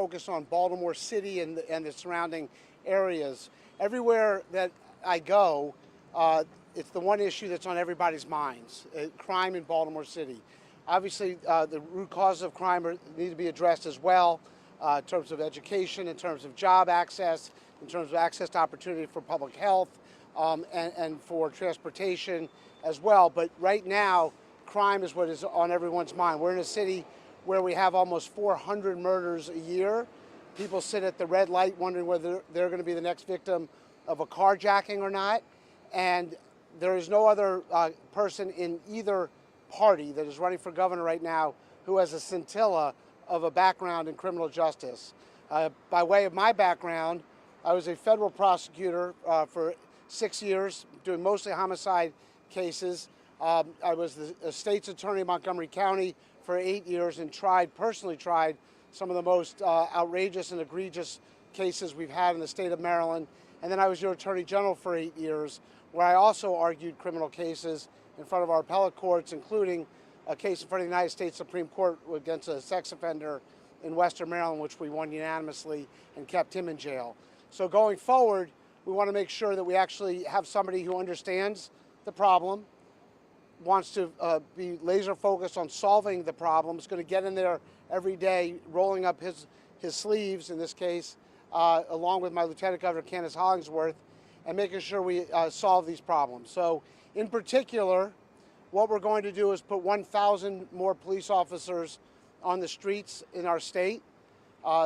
focus on Baltimore City and the surrounding areas. Everywhere that I go, it's the one issue that's on everybody's minds, crime in Baltimore City. Obviously, the root causes of crime need to be addressed as well, in terms of education, in terms of job access, in terms of access to opportunity for public health, and for transportation as well. But right now, crime is what is on everyone's mind. We're in a city where we have almost 400 murders a year. People sit at the red light wondering whether they're going to be the next victim of a carjacking or not. And there is no other person in either party that is running for governor right now who has a scintilla of a background in criminal justice. By way of my background, I was a federal prosecutor for 6 years, doing mostly homicide cases. I was the state's attorney in Montgomery County for 8 years and personally tried some of the most outrageous and egregious cases we've had in the state of Maryland. And then I was your attorney general for 8 years, where I also argued criminal cases in front of our appellate courts, including a case in front of the United States Supreme Court against a sex offender in Western Maryland, which we won unanimously and kept him in jail. So going forward, we want to make sure that we actually have somebody who understands the problem, wants to be laser focused on solving the problem, is going to get in there every day, rolling up his sleeves, in this case, along with my Lieutenant Governor Candace Hollingsworth, and making sure we solve these problems. So in particular, what we're going to do is put 1,000 more police officers on the streets in our state.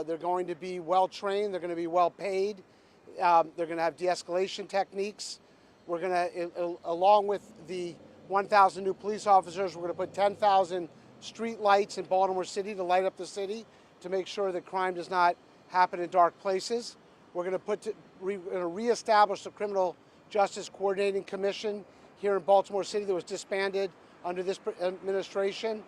They're going to be well trained, they're going to be well paid, they're going to have de-escalation techniques. We're going to, along with the 1,000 new police officers, we're going to put 10,000 street lights in Baltimore City to light up the city to make sure that crime does not happen in dark places. We're going to reestablish the Criminal Justice Coordinating Commission here in Baltimore City that was disbanded under this administration.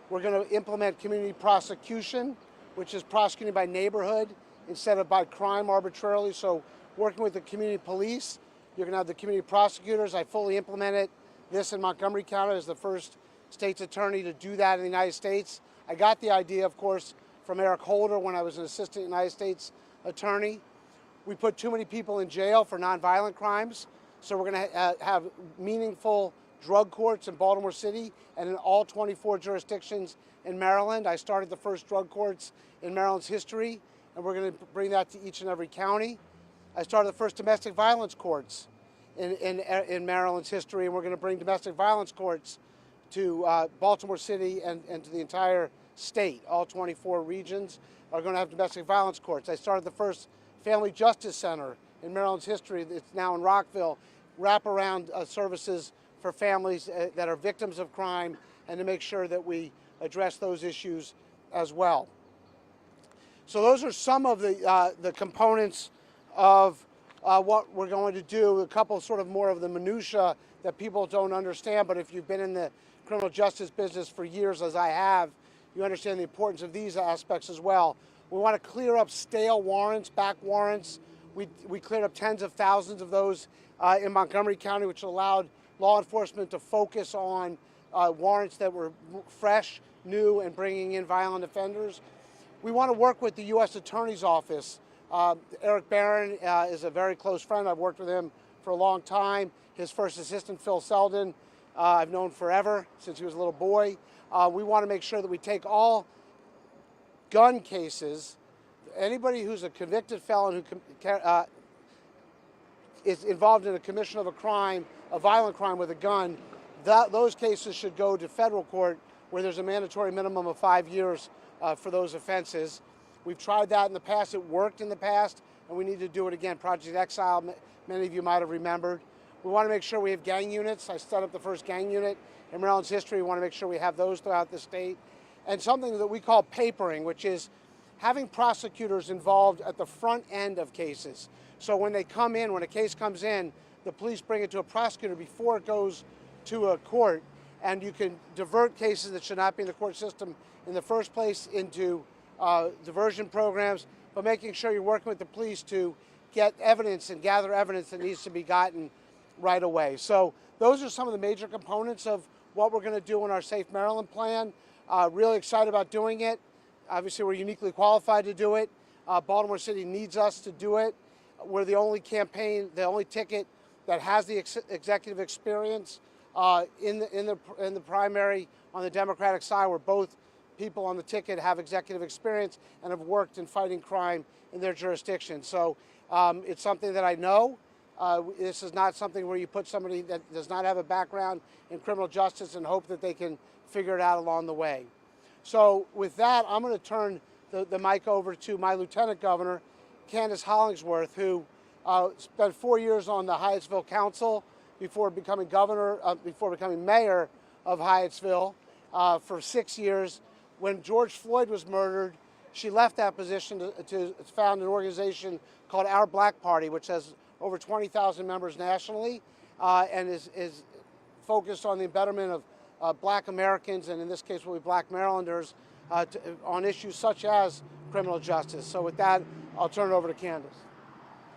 We're going to implement community prosecution, which is prosecuting by neighborhood instead of by crime arbitrarily. So working with the community police, you're going to have the community prosecutors. I fully implemented this in Montgomery County as the first state's attorney to do that in the United States. I got the idea, of course, from Eric Holder when I was an assistant United States attorney. We put too many people in jail for nonviolent crimes, so we're going to have meaningful drug courts in Baltimore City and in all 24 jurisdictions in Maryland. I started the first drug courts in Maryland's history, and we're going to bring that to each and every county. I started the first domestic violence courts in Maryland's history, and we're going to bring domestic violence courts to Baltimore City and to the entire state. All 24 regions are going to have domestic violence courts. I started the first Family Justice Center in Maryland's history. It's now in Rockville. Wraparound services for families that are victims of crime, and to make sure that we address those issues as well. So those are some of the components of what we're going to do. A couple sort of more of the minutia that people don't understand, but if you've been in the criminal justice business for years, as I have, you understand the importance of these aspects as well. We want to clear up stale warrants, back warrants. We cleared up tens of thousands of those in Montgomery County, which allowed law enforcement to focus on warrants that were fresh, new, and bringing in violent offenders. We want to work with the U.S. Attorney's Office. Eric Barron is a very close friend. I've worked with him for a long time. His first assistant, Phil Selden, I've known forever, since he was a little boy. We want to make sure that we take all gun cases, anybody who's a convicted felon who is involved in a commission of a crime, a violent crime with a gun, those cases should go to federal court where there's a mandatory minimum of 5 years for those offenses. We've tried that in the past. It worked in the past, and we need to do it again. Project Exile, many of you might have remembered. We want to make sure we have gang units. I set up the first gang unit in Maryland's history. We want to make sure we have those throughout the state. And something that we call papering, which is having prosecutors involved at the front end of cases. So when they come in, when a case comes in, the police bring it to a prosecutor before it goes to a court, and you can divert cases that should not be in the court system in the first place into diversion programs, but making sure you're working with the police to get evidence and gather evidence that needs to be gotten right away. So those are some of the major components of what we're going to do in our Safe Maryland plan. Really excited about doing it. Obviously, we're uniquely qualified to do it. Baltimore City needs us to do it. We're the only campaign, the only ticket that has the executive experience in the primary on the Democratic side, where both people on the ticket have executive experience and have worked in fighting crime in their jurisdiction. So it's something that I know. This is not something where you put somebody that does not have a background in criminal justice and hope that they can figure it out along the way. So with that, I'm going to turn the mic over to my Lieutenant Governor, Candace Hollingsworth, who spent 4 years on the Hyattsville Council before becoming governor, before becoming mayor of Hyattsville for 6 years. When George Floyd was murdered, she left that position to found an organization called Our Black Party, which has over 20,000 members nationally, and is focused on the betterment of Black Americans, and in this case will be Black Marylanders, on issues such as criminal justice. So with that, I'll turn it over to Candace.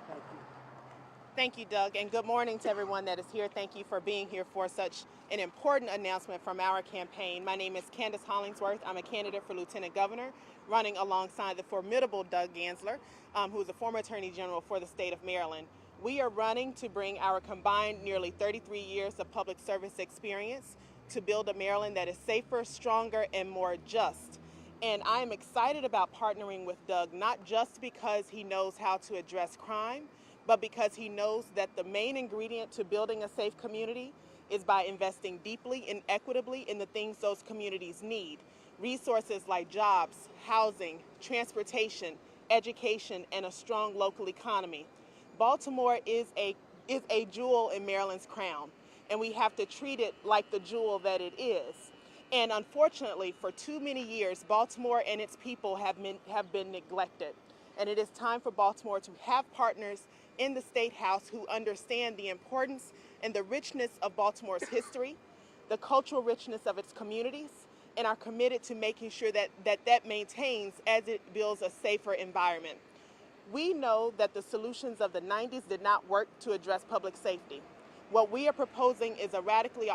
Thank you. Thank you, Doug, and good morning to everyone that is here. Thank you for being here for such an important announcement from our campaign. My name is Candace Hollingsworth. I'm a candidate for Lieutenant Governor, running alongside the formidable Doug Gansler, who is a former Attorney General for the state of Maryland. We are running to bring our combined nearly 33 years of public service experience to build a Maryland that is safer, stronger, and more just. And I am excited about partnering with Doug, not just because he knows how to address crime, but because he knows that the main ingredient to building a safe community is by investing deeply and equitably in the things those communities need. Resources like jobs, housing, transportation, education, and a strong local economy. Baltimore is a jewel in Maryland's crown, and we have to treat it like the jewel that it is. And unfortunately, for too many years, Baltimore and its people have been neglected. And it is time for Baltimore to have partners in the State House who understand the importance and the richness of Baltimore's history, the cultural richness of its communities, and are committed to making sure that maintains as it builds a safer environment. We know that the solutions of the 90s did not work to address public safety. What we are proposing is a radically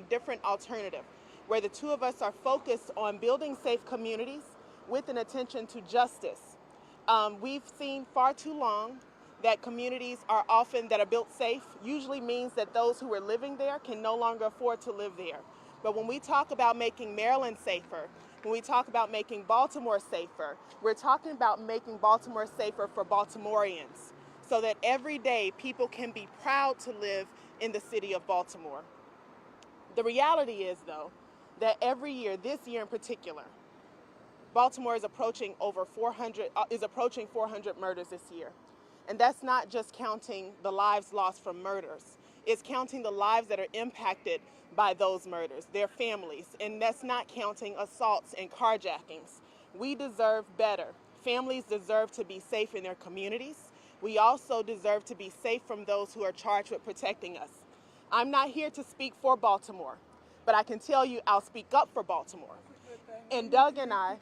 different alternative, where the two of us are focused on building safe communities with an attention to justice. We've seen far too long that communities that are built safe usually means that those who are living there can no longer afford to live there. But when we talk about making Maryland safer, when we talk about making Baltimore safer, we're talking about making Baltimore safer for Baltimoreans, so that every day people can be proud to live in the city of Baltimore. The reality is, though, that every year, this year in particular, Baltimore is approaching 400 murders this year. And that's not just counting the lives lost from murders. It's counting the lives that are impacted by those murders, their families, and that's not counting assaults and carjackings. We deserve better. Families deserve to be safe in their communities. We also deserve to be safe from those who are charged with protecting us. I'm not here to speak for Baltimore, but I can tell you I'll speak up for Baltimore. And Doug and I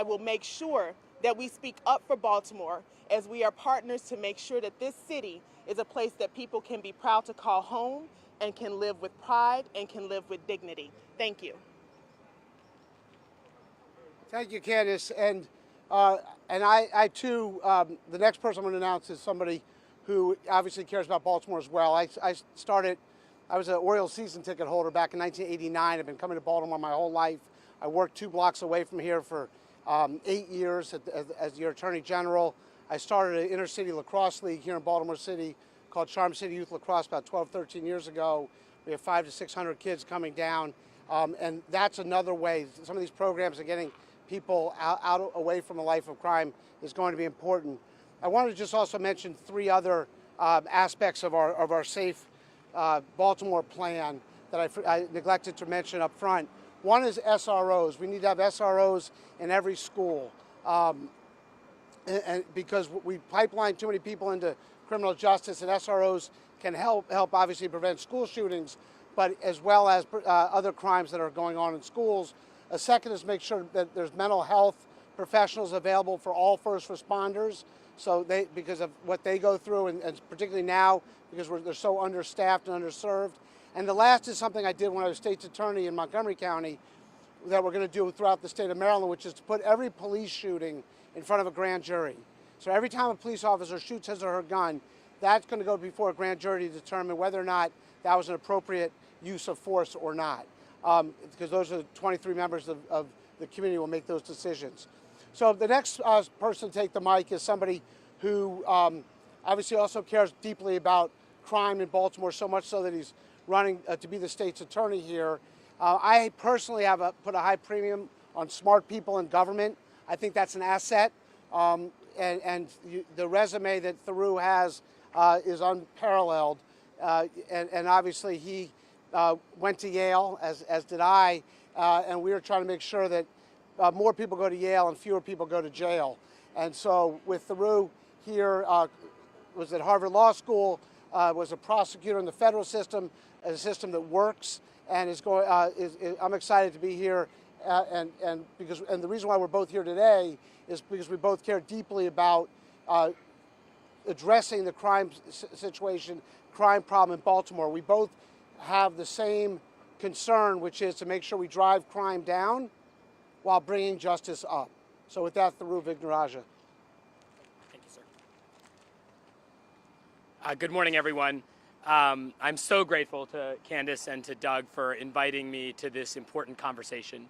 will make sure that we speak up for Baltimore as we are partners to make sure that this city is a place that people can be proud to call home and can live with pride and can live with dignity. Thank you. Thank you, Candace. And I too, the next person I'm going to announce is somebody who obviously cares about Baltimore as well. I was an Orioles season ticket holder back in 1989. I've been coming to Baltimore my whole life. I worked 2 blocks away from here for 8 years as your Attorney General. I started an inner-city lacrosse league here in Baltimore City called Charm City Youth Lacrosse about 12, 13 years ago. We have 500 to 600 kids coming down, and that's another way. Some of these programs are getting people out away from a life of crime is going to be important. I wanted to just also mention 3 other aspects of our safe Baltimore plan that I neglected to mention up front. One is SROs. We need to have SROs in every school, and because we pipeline too many people into criminal justice, and SROs can help obviously prevent school shootings, but as well as other crimes that are going on in schools. A second is make sure that there's mental health professionals available for all first responders, so because of what they go through, and particularly now because they're so understaffed and underserved. And the last is something I did when I was state's attorney in Montgomery County. that we're going to do throughout the state of Maryland, which is to put every police shooting in front of a grand jury. So every time a police officer shoots his or her gun, that's going to go before a grand jury to determine whether or not that was an appropriate use of force or not. Because those are the 23 members of the community will make those decisions. So the next person to take the mic is somebody who obviously also cares deeply about crime in Baltimore, so much so that he's running to be the state's attorney here. I personally have put a high premium on smart people in government. I think that's an asset. The resume that Theroux has is unparalleled. And obviously he went to Yale, as did I, and we were trying to make sure that more people go to Yale and fewer people go to jail. And so with Theroux here, was at Harvard Law School, was a prosecutor in the federal system, a system that works, and I'm excited to be here. And the reason why we're both here today is because we both care deeply about addressing the crime situation, crime problem in Baltimore. We both have the same concern, which is to make sure we drive crime down while bringing justice up. So with that, Theroux Vignaraja. Thank you, sir. Good morning, everyone. I'm so grateful to Candace and to Doug for inviting me to this important conversation.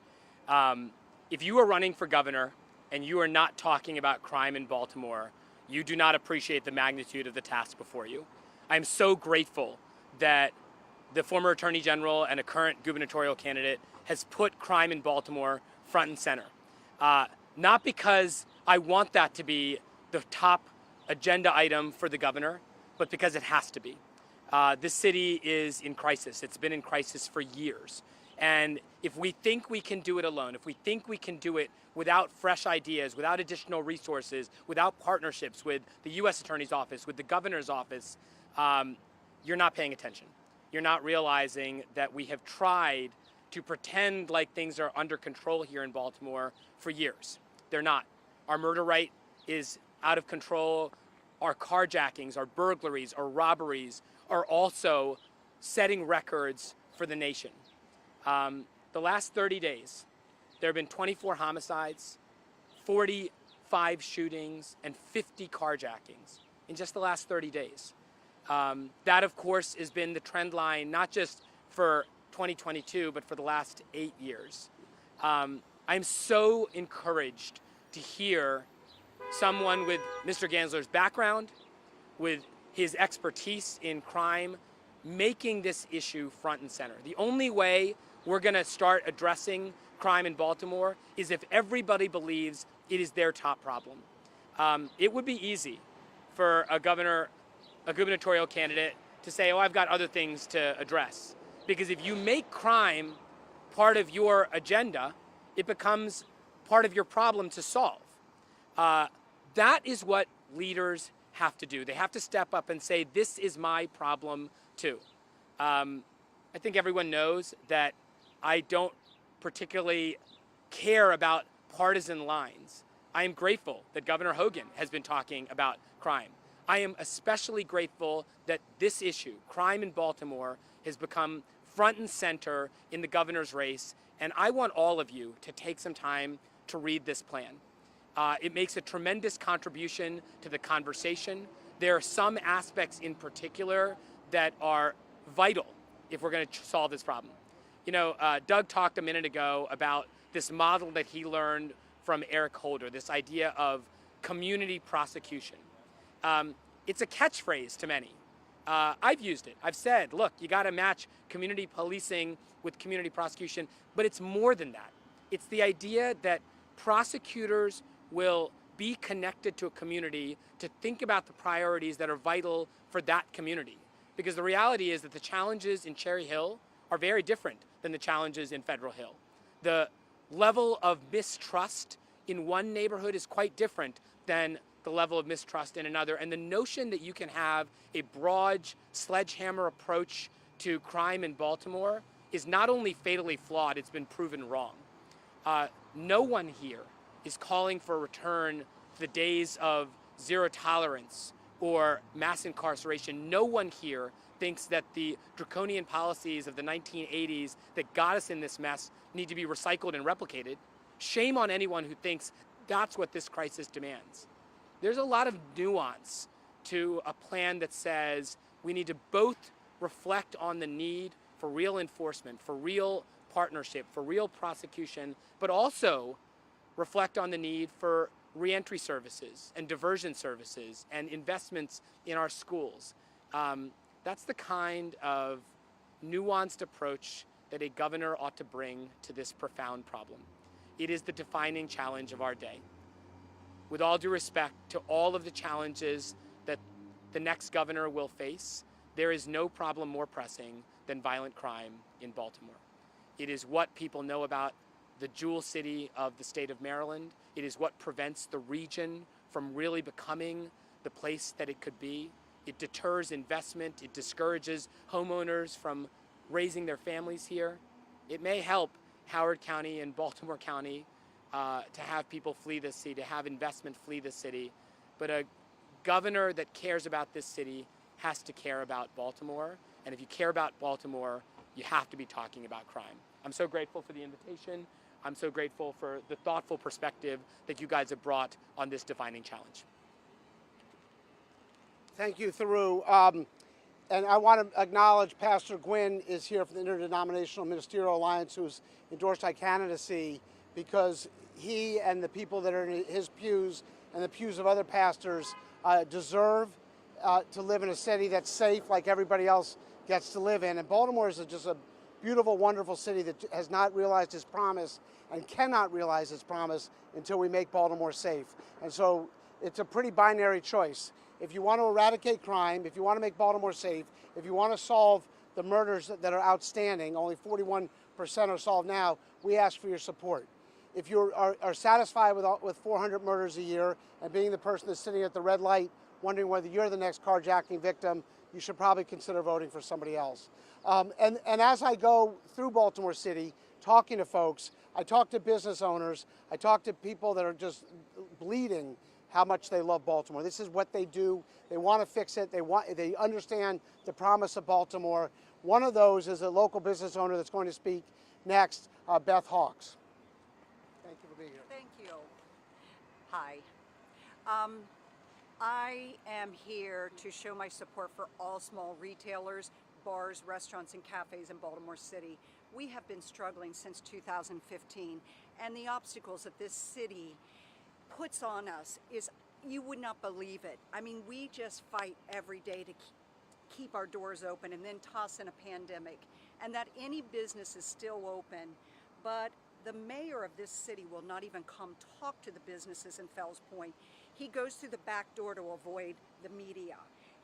If you are running for governor and you are not talking about crime in Baltimore, you do not appreciate the magnitude of the task before you. I'm so grateful that the former Attorney General and a current gubernatorial candidate has put crime in Baltimore front and center. Not because I want that to be the top agenda item for the governor, but because it has to be. This city is in crisis. It's been in crisis for years. And if we think we can do it alone, if we think we can do it without fresh ideas, without additional resources, without partnerships with the U.S. Attorney's Office, with the governor's office, you're not paying attention. You're not realizing that we have tried to pretend like things are under control here in Baltimore for years. They're not. Our murder rate is out of control. Our carjackings, our burglaries, our robberies are also setting records for the nation. The last 30 days, there have been 24 homicides, 45 shootings, and 50 carjackings in just the last 30 days. That, of course, has been the trend line, not just for 2022, but for the last 8 years. I'm so encouraged to hear someone with Mr. Gansler's background, with his expertise in crime, making this issue front and center. The only way we're going to start addressing crime in Baltimore is if everybody believes it is their top problem. It would be easy for a gubernatorial candidate to say, oh, I've got other things to address. Because if you make crime part of your agenda, it becomes part of your problem to solve. That is what leaders have to do. They have to step up and say, this is my problem too. I think everyone knows that I don't particularly care about partisan lines. I am grateful that Governor Hogan has been talking about crime. I am especially grateful that this issue, crime in Baltimore, has become front and center in the governor's race, and I want all of you to take some time to read this plan. It makes a tremendous contribution to the conversation. There are some aspects in particular that are vital if we're going to solve this problem. You know, Doug talked a minute ago about this model that he learned from Eric Holder, this idea of community prosecution. It's a catchphrase to many. I've used it. I've said, look, you got to match community policing with community prosecution, but it's more than that. It's the idea that prosecutors will be connected to a community to think about the priorities that are vital for that community. Because the reality is that the challenges in Cherry Hill are very different than the challenges in Federal Hill. The level of mistrust in one neighborhood is quite different than the level of mistrust in another. And the notion that you can have a broad sledgehammer approach to crime in Baltimore is not only fatally flawed, it's been proven wrong. No one here is calling for a return to the days of zero tolerance or mass incarceration. No one here thinks that the draconian policies of the 1980s that got us in this mess need to be recycled and replicated. Shame on anyone who thinks that's what this crisis demands. There's a lot of nuance to a plan that says we need to both reflect on the need for real enforcement, for real partnership, for real prosecution, but also reflect on the need for reentry services and diversion services and investments in our schools. That's the kind of nuanced approach that a governor ought to bring to this profound problem. It is the defining challenge of our day. With all due respect to all of the challenges that the next governor will face, there is no problem more pressing than violent crime in Baltimore. It is what people know about the jewel city of the state of Maryland. It is what prevents the region from really becoming the place that it could be. It deters investment. It discourages homeowners from raising their families here. It may help Howard County and Baltimore County to have people flee this city, to have investment flee the city. But a governor that cares about this city has to care about Baltimore. And if you care about Baltimore, you have to be talking about crime. I'm so grateful for the invitation. I'm so grateful for the thoughtful perspective that you guys have brought on this defining challenge. Thank you, Theroux. And I want to acknowledge Pastor Gwynn is here from the Interdenominational Ministerial Alliance, who's endorsed my candidacy, because he and the people that are in his pews and the pews of other pastors deserve to live in a city that's safe like everybody else gets to live in. And Baltimore is just a beautiful, wonderful city that has not realized its promise and cannot realize its promise until we make Baltimore safe. And so it's a pretty binary choice. If you want to eradicate crime, if you want to make Baltimore safe, if you want to solve the murders that are outstanding, only 41% are solved now, we ask for your support. If you are satisfied with 400 murders a year and being the person that's sitting at the red light wondering whether you're the next carjacking victim, you should probably consider voting for somebody else. And as I go through Baltimore City, talking to folks, I talk to business owners, I talk to people that are just bleeding how much they love Baltimore. This is what they do. They want to fix it. They understand the promise of Baltimore. One of those is a local business owner that's going to speak next, Beth Hawks. Thank you for being here. Thank you. Hi. I am here to show my support for all small retailers, bars, restaurants, and cafes in Baltimore City. We have been struggling since 2015, and the obstacles that this city puts on us is, you would not believe it. I mean, we just fight every day to keep our doors open and then toss in a pandemic, and that any business is still open. But the mayor of this city will not even come talk to the businesses in Fells Point. He goes through the back door to avoid the media.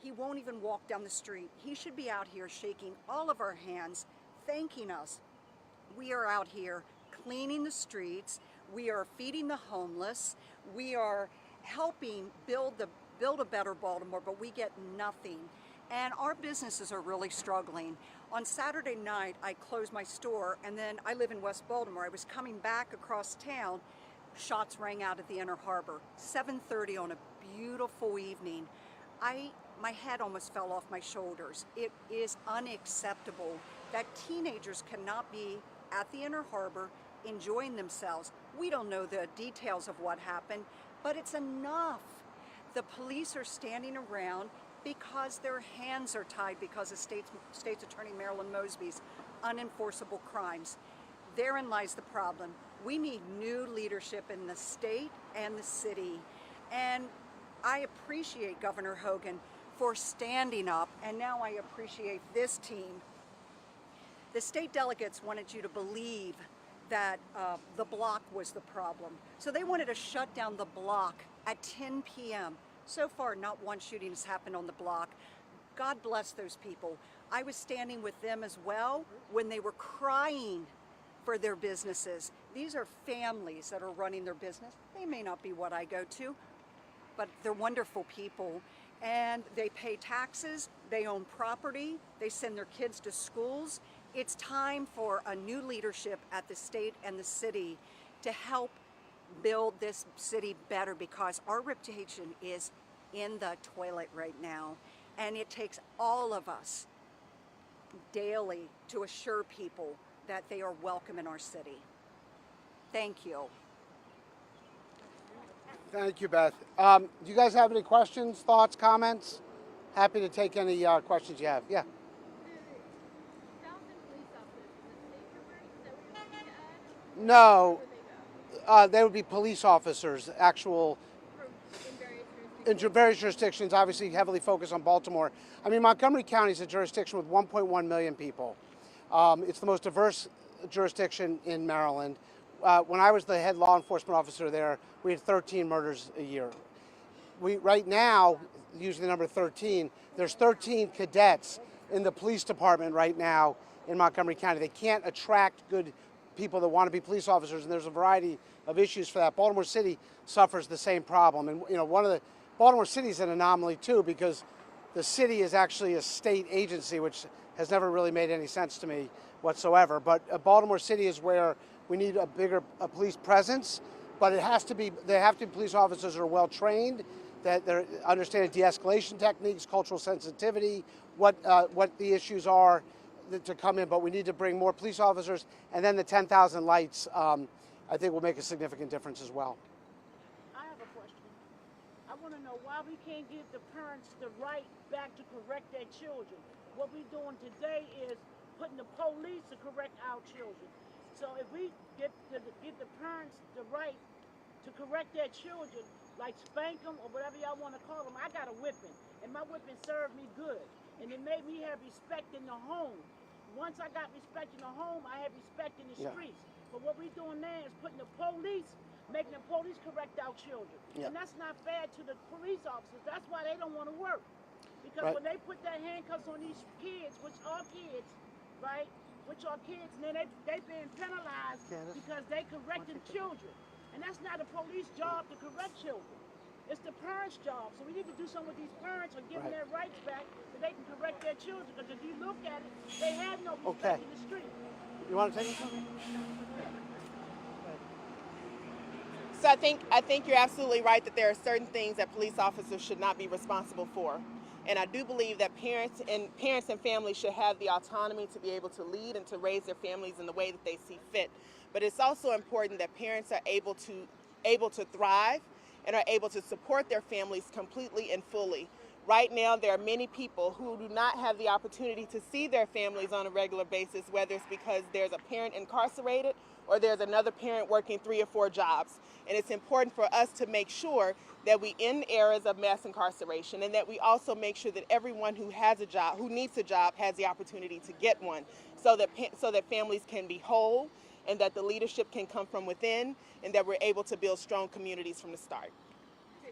He won't even walk down the street. He should be out here shaking all of our hands, thanking us. We are out here cleaning the streets. We are feeding the homeless. We are helping build a better Baltimore, but we get nothing. And our businesses are really struggling. On Saturday night, I closed my store, and then I live in West Baltimore. I was coming back across town. Shots rang out at the Inner Harbor. 7:30 on a beautiful evening. My head almost fell off my shoulders. It is unacceptable that teenagers cannot be at the Inner Harbor enjoying themselves. We don't know the details of what happened, but it's enough. The police are standing around because their hands are tied because of State's Attorney Marilyn Mosby's unenforceable crimes. Therein lies the problem. We need new leadership in the state and the city. And I appreciate Governor Hogan for standing up, and now I appreciate this team. The state delegates wanted you to believe that the block was the problem. So they wanted to shut down the block at 10 p.m. So far, not one shooting has happened on the block. God bless those people. I was standing with them as well when they were crying for their businesses. These are families that are running their business. They may not be what I go to, but they're wonderful people. And they pay taxes, they own property, they send their kids to schools. It's time for a new leadership at the state and the city to help build this city better, because our reputation is in the toilet right now. And it takes all of us daily to assure people that they are welcome in our city. Thank you. Thank you, Beth. Do you guys have any questions, thoughts, comments? Happy to take any questions you have. Yeah. No, they would be police officers, actual in various jurisdictions, obviously heavily focused on Baltimore. I mean, Montgomery County is a jurisdiction with 1.1 million people. It's the most diverse jurisdiction in Maryland. When I was the head law enforcement officer there, we had 13 murders a year. Right now, using the number 13, there's 13 cadets in the police department right now in Montgomery County. They can't attract good people that want to be police officers, and there's a variety of issues for that. Baltimore City suffers the same problem, and Baltimore City is an anomaly too, because the city is actually a state agency, which has never really made any sense to me whatsoever. But Baltimore City is where we need a bigger police presence, but they have to be police officers who are well trained, that they understand de-escalation techniques, cultural sensitivity, what the issues are to come in. But we need to bring more police officers, and then the 10,000 lights, I think, will make a significant difference as well. I have a question. I want to know why we can't give the parents the right back to correct their children. What we're doing today is putting the police to correct our children. So if we get the parents the right to correct their children, like spank them or whatever y'all want to call them. I got a whipping, and my whipping served me good, and it made me have respect in the home. Once I got respect in the home, I had respect in the streets. But what we're doing now is putting the police, making the police correct our children. And that's not fair to the police officers. That's why they don't want to work. Because when they put their handcuffs on these kids, which are kids, right? Which are kids, and then they being penalized because they correcting children. And that's not a police job to correct children. It's the parents' job. So we need to do something with these parents and give them their rights back so they can correct their children. Because if you look at it, they have no respect in the street. You want to take it from me? So I think you're absolutely right that there are certain things that police officers should not be responsible for. And I do believe that parents and families should have the autonomy to be able to lead and to raise their families in the way that they see fit. But it's also important that parents are able to thrive and are able to support their families completely and fully. Right now, there are many people who do not have the opportunity to see their families on a regular basis, whether it's because there's a parent incarcerated or there's another parent working 3 or 4 jobs. And it's important for us to make sure that we end eras of mass incarceration, and that we also make sure that everyone who has a job, who needs a job, has the opportunity to get one, so that families can be whole, and that the leadership can come from within, and that we're able to build strong communities from the start. I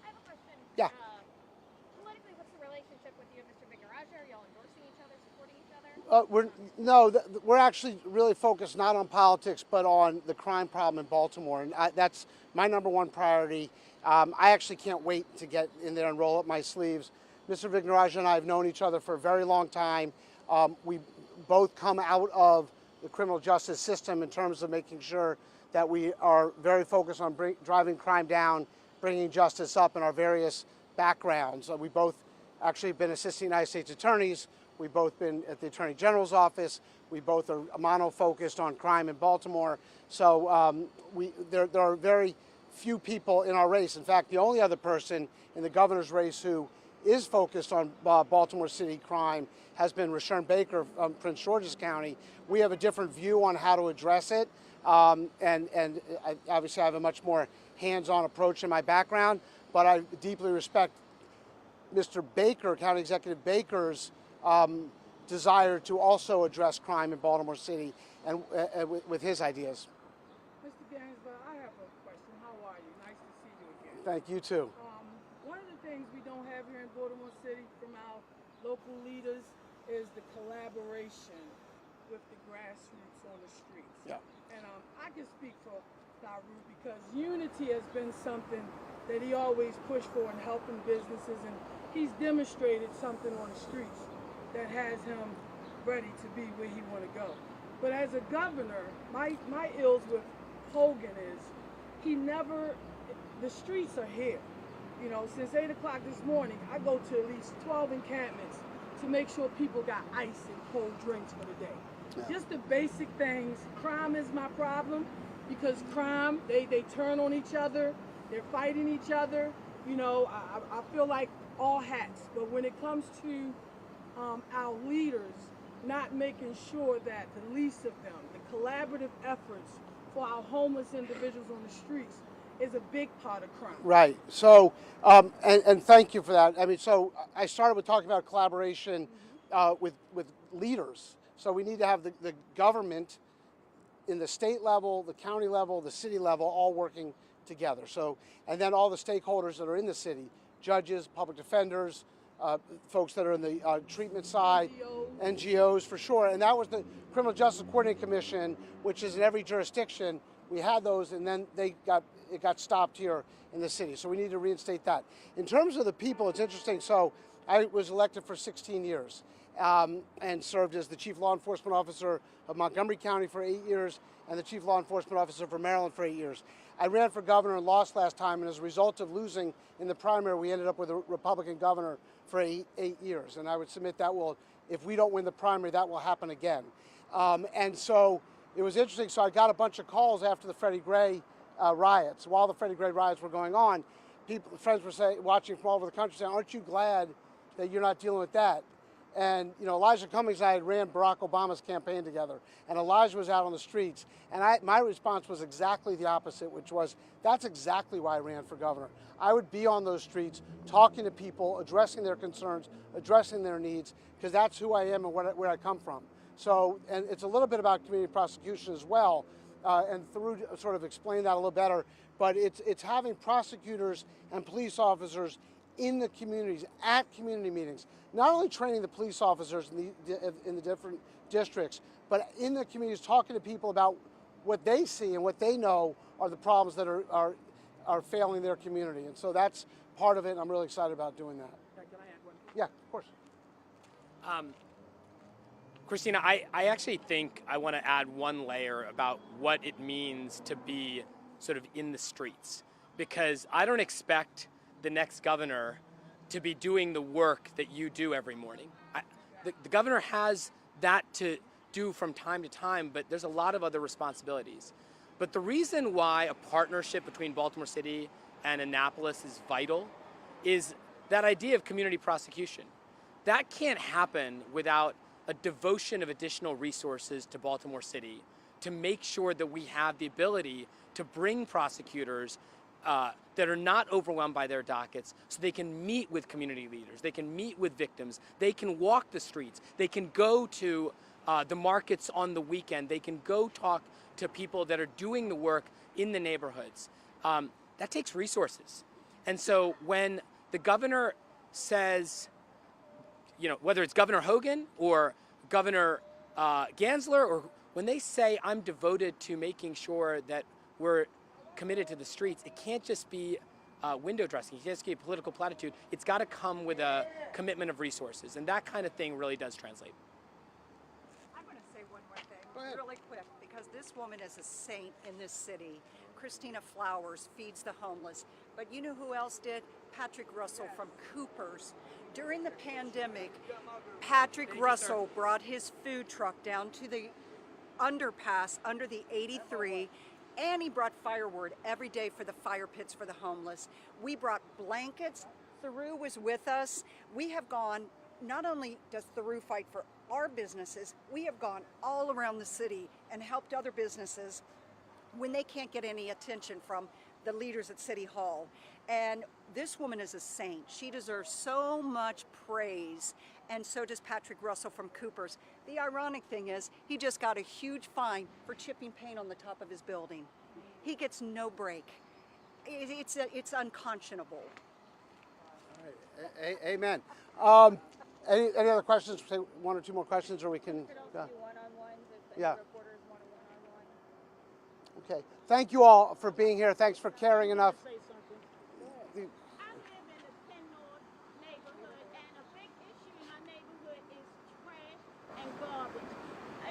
have a question. Yeah. Politically, what's the relationship with you and Mr. Vigaraja? Are y'all endorsing each other, supporting each other? We're actually really focused not on politics, but on the crime problem in Baltimore, and that's my number one priority. I actually can't wait to get in there and roll up my sleeves. Mr. Vigaraja and I have known each other for a very long time. We both come out of the criminal justice system in terms of making sure that we are very focused on driving crime down, bringing justice up in our various backgrounds. We both actually have been assistant United States attorneys. We've both been at the Attorney General's office. We both are mono-focused on crime in Baltimore. So there are very few people in our race. In fact, the only other person in the governor's race who is focused on Baltimore City crime has been Rashawn Baker from Prince George's County. We have a different view on how to address it, and obviously I have a much more hands-on approach in my background, but I deeply respect Mr. Baker, County Executive Baker's desire to also address crime in Baltimore City and with his ideas. Mr. Gansler, I have a question. How are you? Nice to see you again. Thank you, too. One of the things we don't have here in Baltimore City from our local leaders is the collaboration with the grassroots on the streets. Yeah. And I can speak for Daru because unity has been something that he always pushed for in helping businesses, and he's demonstrated something on the streets that has him ready to be where he want to go. But as a governor, my ills with Hogan is the streets are here. You know, since 8 o'clock this morning, I go to at least 12 encampments to to make sure people got ice and cold drinks for the day. Yeah. Just the basic things. Crime is my problem because crime, they turn on each other, they're fighting each other. You know, I feel like all hats, but when it comes to our leaders not making sure that the least of them, the collaborative efforts for our homeless individuals on the streets is a big part of crime. Right. So, and thank you for that. I mean, so I started with talking about collaboration with leaders. So we need to have the government in the state level, the county level, the city level, all working together. So, and then all the stakeholders that are in the city, judges, public defenders, folks that are in the treatment side, NGOs for sure. And that was the Criminal Justice Coordinating Commission, which is in every jurisdiction. We had those, and then it got stopped here in the city. So we need to reinstate that. In terms of the people, it's interesting. So I was elected for 16 years and served as the Chief Law Enforcement Officer of Montgomery County for 8 years and the Chief Law Enforcement Officer for Maryland for 8 years. I ran for governor and lost last time, and as a result of losing in the primary, we ended up with a Republican governor for eight years. And I would submit that if we don't win the primary, that will happen again. And so it was interesting. So I got a bunch of calls after the Freddie Gray riots. While the Freddie Gray riots were going on, friends were watching from all over the country saying, "Aren't you glad that you're not dealing with that?" And you know, Elijah Cummings and I had ran Barack Obama's campaign together, and Elijah was out on the streets, and my response was exactly the opposite, which was, that's exactly why I ran for governor. I would be on those streets, talking to people, addressing their concerns, addressing their needs, because that's who I am and where I come from. So, and it's a little bit about community prosecution as well, and Tharu sort of explained that a little better, but it's having prosecutors and police officers in the communities, at community meetings, not only training the police officers in the different districts, but in the communities, talking to people about what they see and what they know are the problems that are failing their community. And so that's part of it, and I'm really excited about doing that. Can I add one? Yeah, of course. Christina, I actually think I want to add one layer about what it means to be sort of in the streets, because I don't expect the next governor to be doing the work that you do every morning. The governor has that to do from time to time, but there's a lot of other responsibilities. But the reason why a partnership between Baltimore City and Annapolis is vital is that idea of community prosecution. That can't happen without a devotion of additional resources to Baltimore City to make sure that we have the ability to bring prosecutors that are not overwhelmed by their dockets, so they can meet with community leaders, they can meet with victims, they can walk the streets, they can go to the markets on the weekend, they can go talk to people that are doing the work in the neighborhoods. That takes resources. And so when the governor says, you know, whether it's Governor Hogan or Governor Gansler, or when they say, I'm devoted to making sure that we're committed to the streets, it can't just be window dressing. It can't just be a political platitude. It's got to come with a commitment of resources, and that kind of thing really does translate. I'm going to say one more thing really quick, because this woman is a saint in this city. Christina Flowers feeds the homeless. But you know who else did? Patrick Russell from Cooper's. During the pandemic, Patrick Russell brought his food truck down to the underpass under the 83, and he brought firewood every day for the fire pits for the homeless. We brought blankets. Tharu was with us. We have gone, not only does Tharu fight for our businesses, we have gone all around the city and helped other businesses when they can't get any attention from the leaders at City Hall. And this woman is a saint. She deserves so much praise, and so does Patrick Russell from Cooper's. The ironic thing is, he just got a huge fine for chipping paint on the top of his building. He gets no break. It's unconscionable. All right. Amen. Any other questions? Say one or two more questions, or we can. Could also do one-on-ones if the Yeah. reporters want a one-on-one. Okay. Thank you all for being here. Thanks for caring enough. Say something. I live in the Penn North neighborhood, and a big issue in my neighborhood is trash and garbage.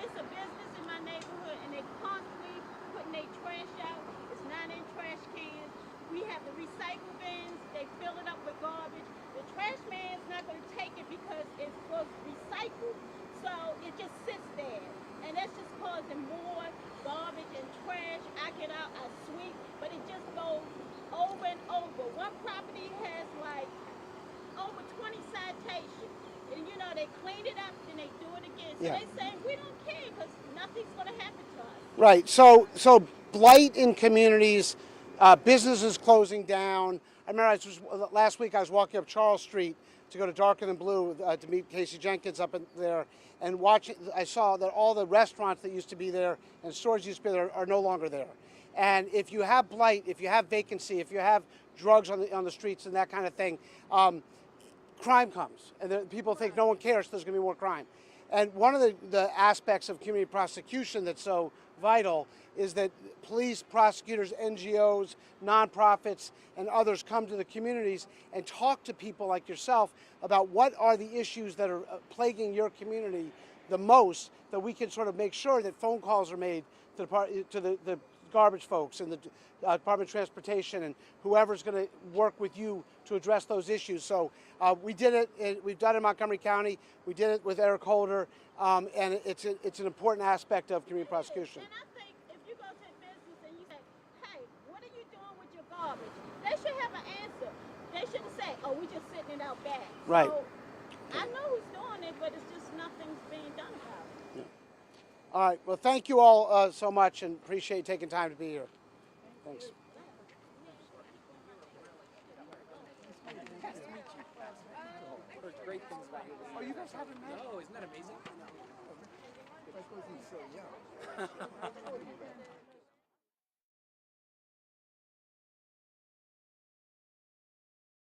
It's a business in my neighborhood, and they constantly putting their trash out. It's not in trash cans. We have the recycle bins. They fill it up with garbage. The trash man's not going to take it because it's for was recycled. So it just sits there. And that's just causing more garbage and trash. I get out, I sweep, but it just goes over and over. One property has like over 20 citations. And you know, they clean it up, then they do it again. So they say, we don't care because nothing's going to happen to us. Right. So blight in communities, businesses closing down. I remember last week I was walking up Charles Street to go to Darker Than Blue to meet Casey Jenkins up in there, and I saw that all the restaurants that used to be there and stores used to be there are no longer there. And if you have blight, if you have vacancy, if you have drugs on the streets and that kind of thing, crime comes, and people think no one cares, so there's going to be more crime. And one of the aspects of community prosecution that's so vital is that police, prosecutors, NGOs, nonprofits, and others come to the communities and talk to people like yourself about what are the issues that are plaguing your community the most, that we can sort of make sure that phone calls are made to the garbage folks and the Department of Transportation and whoever's going to work with you to address those issues. So we did it. We've done it in Montgomery County. We did it with Eric Holder, and it's an important aspect of community prosecution. And I think if you go to a business and you say, hey, what are you doing with your garbage? They should have an answer. They shouldn't say, oh, we just sitting it out back. Right. So I know who's doing it, but it's just nothing's being done about it. All right. Well, thank you all so much, and appreciate you taking time to be here. Thanks. Great things about you. Oh, you guys haven't met? Oh, isn't that amazing? He's so young.